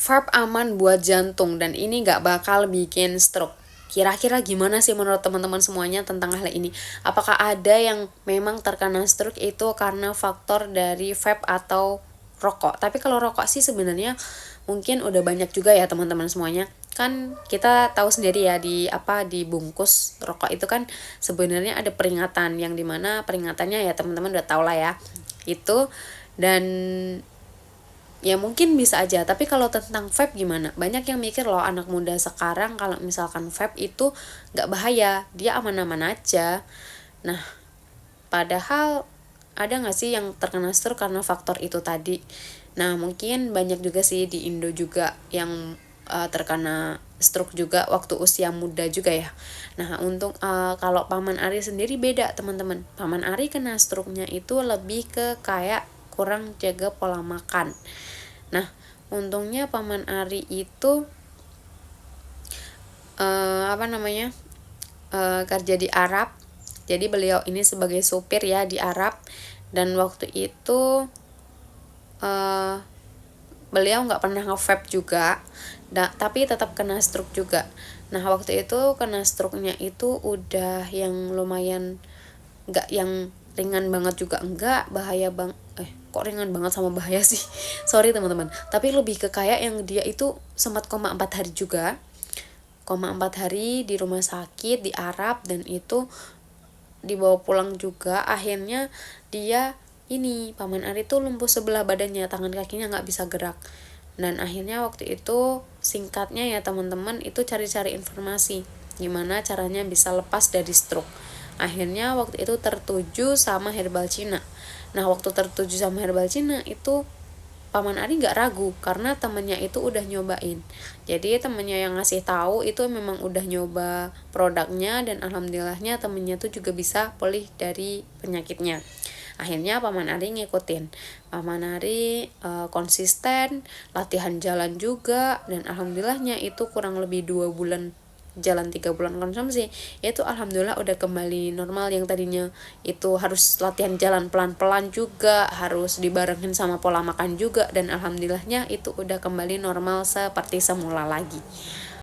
Vape aman buat jantung dan ini nggak bakal bikin stroke. Kira-kira gimana sih menurut teman-teman semuanya tentang hal ini? Apakah ada yang memang terkena stroke itu karena faktor dari vape atau rokok? Tapi kalau rokok sih sebenarnya mungkin udah banyak juga ya teman-teman semuanya. Kan kita tahu sendiri ya di bungkus rokok itu kan sebenarnya ada peringatan yang dimana peringatannya ya teman-teman udah tahu lah ya. Itu dan ya mungkin bisa aja, tapi kalau tentang vape gimana? Banyak yang mikir loh anak muda sekarang kalau misalkan vape itu nggak bahaya, dia aman-aman aja. Nah, padahal ada nggak sih yang terkena stroke karena faktor itu tadi? Nah, mungkin banyak juga sih di Indo juga yang terkena stroke juga waktu usia muda juga ya. Nah, untuk kalau Paman Ari sendiri beda teman-teman. Paman Ari kena stroke-nya itu lebih ke kayak kurang jaga pola makan. Nah, untungnya Paman Ari itu kerja di Arab. Jadi beliau ini sebagai supir ya di Arab, dan waktu itu beliau nggak pernah nge-vape juga, tapi tetap kena stroke juga. Nah, waktu itu kena stroke-nya itu udah yang lumayan, nggak yang ringan banget juga enggak, bahaya kok ringan banget sama bahaya sih. Sorry teman-teman, tapi lebih ke kayak yang dia itu sempat koma 4 hari juga, koma 4 hari di rumah sakit di Arab, dan itu dibawa pulang juga. Akhirnya dia ini Paman Ari tuh lumpuh sebelah badannya, tangan kakinya nggak bisa gerak. Dan akhirnya waktu itu singkatnya ya teman-teman, itu cari-cari informasi gimana caranya bisa lepas dari stroke. Akhirnya waktu itu tertuju sama herbal Cina. Nah, waktu tertuju sama herbal Cina itu Paman Ari nggak ragu karena temennya itu udah nyobain. Jadi temennya yang ngasih tahu itu memang udah nyoba produknya, dan alhamdulillahnya temennya tuh juga bisa pulih dari penyakitnya. Akhirnya Paman Ari ngikutin. Paman Ari konsisten, latihan jalan juga, dan alhamdulillahnya itu kurang lebih 2 bulan jalan, 3 bulan konsumsi, itu alhamdulillah udah kembali normal. Yang tadinya itu harus latihan jalan pelan-pelan juga, harus dibarengin sama pola makan juga, dan alhamdulillahnya itu udah kembali normal seperti semula lagi.